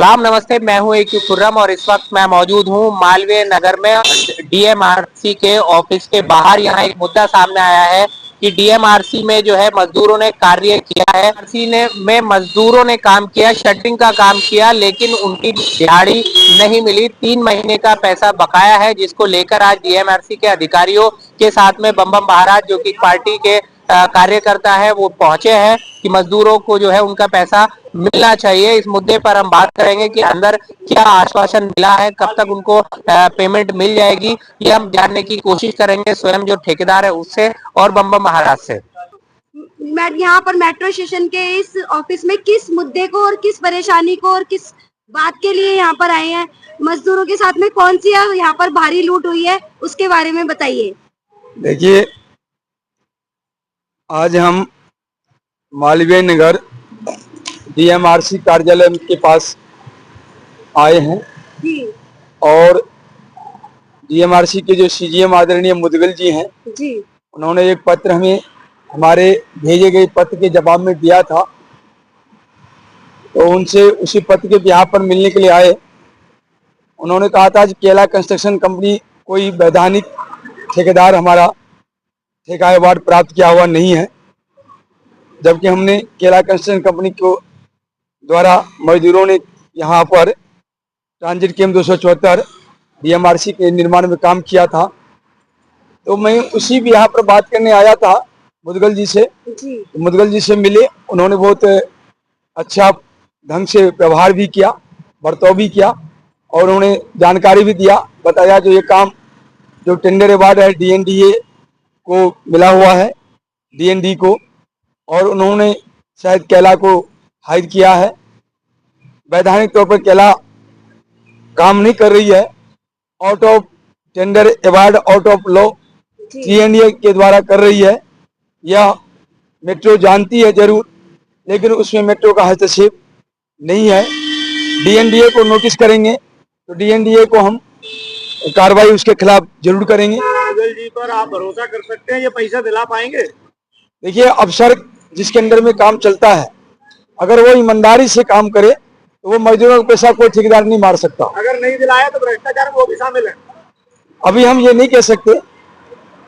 सलाम नमस्ते, मैं हूं एक खुर्रम और इस वक्त मैं मौजूद हूं मालवीय नगर में डीएमआरसी के ऑफिस के बाहर। यहां एक मुद्दा सामने आया है कि डीएमआरसी में जो है मजदूरों ने कार्य किया है, आरसी ने में मजदूरों ने काम किया, शटरिंग का काम किया, लेकिन उनकी दिहाड़ी नहीं मिली। 3 महीने का पैसा बकाया है, जिसको लेकर आज डीएमआरसी के अधिकारियों के साथ में बम बम महाराज जो कि पार्टी के कार्यकर्ता है वो पहुंचे हैं कि मजदूरों को जो है उनका पैसा मिलना चाहिए। इस मुद्दे पर हम बात करेंगे कि अंदर क्या आश्वासन मिला है, कब तक उनको पेमेंट मिल जाएगी, ये हम जानने की कोशिश करेंगे स्वयं जो ठेकेदार है उससे और बम बम महाराज से। यहाँ पर मेट्रो स्टेशन के इस ऑफिस में किस मुद्दे को और किस परेशानी को और किस बात के लिए यहाँ पर आए हैं? मजदूरों के साथ में कौन सी यहाँ पर भारी लूट हुई है, उसके बारे में बताइए। देखिए, आज हम मालवीय नगर डीएमआरसी कार्यालय के पास आए हैं जी। और डीएमआरसी के जो सीजीएम आदरणीय मुदगल जी हैं जी। उन्होंने एक पत्र हमें हमारे भेजे गए पत्र के जवाब में दिया था, तो उनसे उसी पत्र के यहाँ पर मिलने के लिए आए। उन्होंने कहा था कि केला कंस्ट्रक्शन कंपनी कोई वैधानिक ठेकेदार हमारा ठेका अवार्ड प्राप्त किया हुआ नहीं है, जबकि हमने केला कंस्ट्रक्शन कंपनी को द्वारा मजदूरों ने यहाँ पर ट्रांजिट केम 274 डीएमआरसी के निर्माण में काम किया था। तो मैं उसी भी यहाँ पर बात करने आया था मुदगल जी से। मुदगल जी से मिले, उन्होंने बहुत अच्छा ढंग से व्यवहार भी किया, बर्ताव भी किया और उन्होंने जानकारी भी दिया, बताया जो ये काम जो टेंडर अवार्ड है डीएनडीए को मिला हुआ है, डीएनडी को, और उन्होंने शायद केला को हायर किया है। वैधानिक तौर पर केला काम नहीं कर रही है, out of tender award out of law DNDA के द्वारा कर रही है। यह मेट्रो जानती है जरूर, लेकिन उसमें मेट्रो का हस्तक्षेप नहीं है। डीएनडीए को नोटिस करेंगे तो डीएनडीए को हम कार्रवाई उसके खिलाफ जरूर करेंगे। जी पर आप भरोसा कर सकते हैं ये पैसा दिला पाएंगे? देखिए, अफसर जिसके अंदर में काम चलता है, अगर वो ईमानदारी से काम करे तो वो मजदूरों का पैसा कोई ठेकेदार नहीं मार सकता। अगर नहीं दिलाया तो भ्रष्टाचार में वो भी शामिल है। अभी हम ये नहीं कह सकते,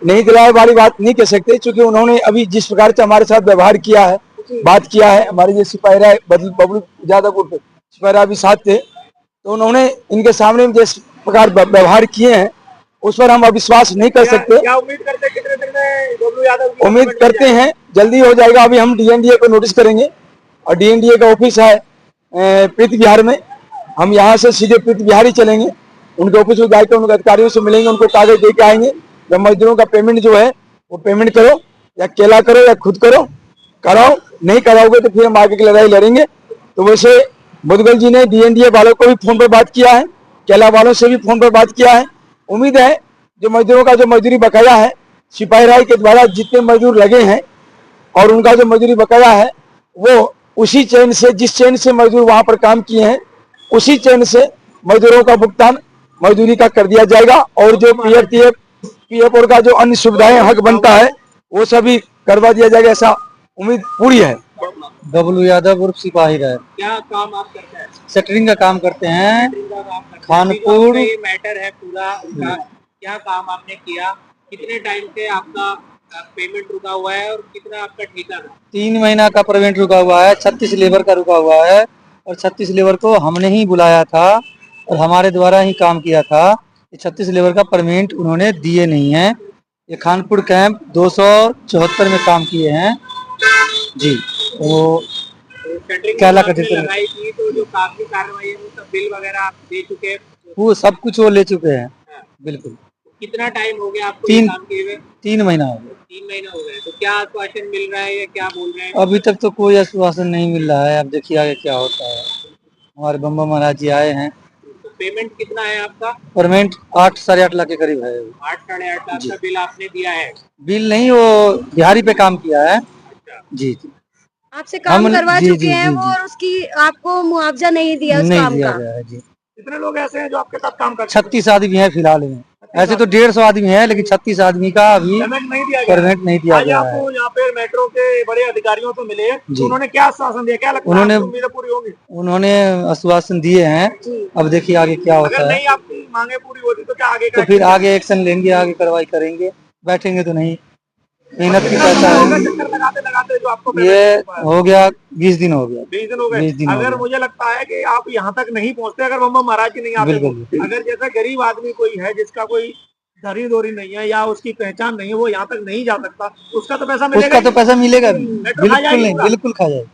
नहीं दिलाए वाली बात नहीं कह सकते, क्योंकि उन्होंने अभी जिस प्रकार से हमारे साथ व्यवहार किया है, बात किया है, हमारे जो सिपाहीरा बबलू यादव सिपाहीरा भी साथ थे, तो उन्होंने इनके सामने जिस प्रकार व्यवहार किए हैं उस पर हम अविश्वास नहीं कर सकते। क्या उम्मीद करते हैं कितने दिन में बबलू यादव? उम्मीद करते हैं जल्दी हो जाएगा। अभी हम डीएनडीए को नोटिस करेंगे और डीएनडीए का ऑफिस है प्रीति विहार में, हम यहाँ से सीधे प्रीति विहार ही चलेंगे, उनके ऑफिस में जाकर उनके अधिकारियों से मिलेंगे, उनको कागज दे के आएंगे। जब मजदूरों का पेमेंट जो है वो पेमेंट करो, या केला करो या खुद करो, कराओ, नहीं कराओगे तो फिर हम आगे की लड़ाई लड़ेंगे। तो वैसे मुदगल जी ने डीएनडीए वालों को भी फोन पर बात किया है, केला वालों से भी फोन पर बात किया है। उम्मीद है जो मजदूरों का जो मजदूरी बकाया है, सिपाही राय के द्वारा जितने मजदूर लगे हैं और उनका जो मजदूरी बकाया है वो उसी चैन से, जिस चैन से मजदूर वहां पर काम किए हैं, उसी चैन से मजदूरों का भुगतान मजदूरी का कर दिया जाएगा। और जो पीएफ और का जो अन्य सुविधाएं हक बनता है वो सभी करवा दिया जाएगा, ऐसा उम्मीद पूरी है। बबलू यादव उर्फ सिपाही राय। क्या काम आप करते हैं? शटरिंग का काम करते हैं, खानपुर। ये मैटर है पूरा उनका, क्या काम आपने किया, कितने टाइम से आपका पेमेंट रुका हुआ है और कितना आपका ठेका था? 3 महीना का पेमेंट रुका हुआ है, 36 लेबर का रुका हुआ है और 36 लेबर को हमने ही बुलाया था और हमारे द्वारा ही काम किया था। 36 लेबर का पेमेंट उन्होंने दिए नहीं है। ये खानपुर कैंप 274 में काम किए हैं जी। वो केला का लगाई थी, तो जो काफी कार्रवाई है वो सब बिल वगैरह आप दे चुके हैं? वो सब कुछ वो ले चुके हैं, बिल्कुल। कितना टाइम हो गया आपको काम किए हुए? 3 महीना हो गया। 3 महीने हो गए। तो क्या आश्वासन मिल रहा है या क्या बोल रहे हैं? अभी तक तो कोई आश्वासन नहीं मिल रहा है, अब देखिए आगे क्या होता है। हमारे बम बम महाराज जी आए हैं। तो पेमेंट कितना है आपका? पेमेंट 8 साढ़े 8 लाख के करीब है। 8 साढ़े 8 लाख का बिल आपने दिया है? बिल नहीं, वो बिहारी पे काम किया है। अच्छा। जी आपसे काम करवा चुके हैं वो और उसकी आपको मुआवजा नहीं दिया उस काम का? गया है जी। कितने लोग ऐसे हैं जो आपके साथ काम करते हैं? 36 आदमी है फिलहाल में। ऐसे तो 150 आदमी है, लेकिन 36 आदमी का अभी पेमेंट नहीं दिया गया। पेमेंट नहीं दिया आज गया है। आपको यहाँ पे मेट्रो के बड़े अधिकारियों से मिले, जी। तो उन्होंने क्या आश्वासन दिया, क्या लगता है उन्होंने- आपकी उम्मीदें पूरी होंगी? उन्होंने आश्वासन दिए हैं, अब देखिए आगे क्या अगर होता है। नहीं आपकी मांगे पूरी होती तो क्या आगे तो फिर आगे एक्शन लेंगे, आगे कार्रवाई करेंगे, बैठेंगे तो नहीं। मेहनत की पैसा है। चक्कर लगाते लगाते जो आपको ये हो गया 20 दिन हो गया। 20 दिन हो 20 दिन गए। हो अगर गए। मुझे लगता है कि आप यहाँ तक नहीं पहुँचते अगर बम्बा महाराज जी नहीं आते तो। बिल्कुल। अगर जैसा गरीब आदमी कोई है जिसका कोई धरी दोरी नहीं है या उसकी पहचान नहीं है, वो यहाँ तक नहीं जा सकता, उसका तो पैसा मिलेगा उसका तो ही। पैसा मिलेगा, मेट्रो खा बिल्कुल जाएगी नहीं, पूरा। बिल्कुल खा जाए।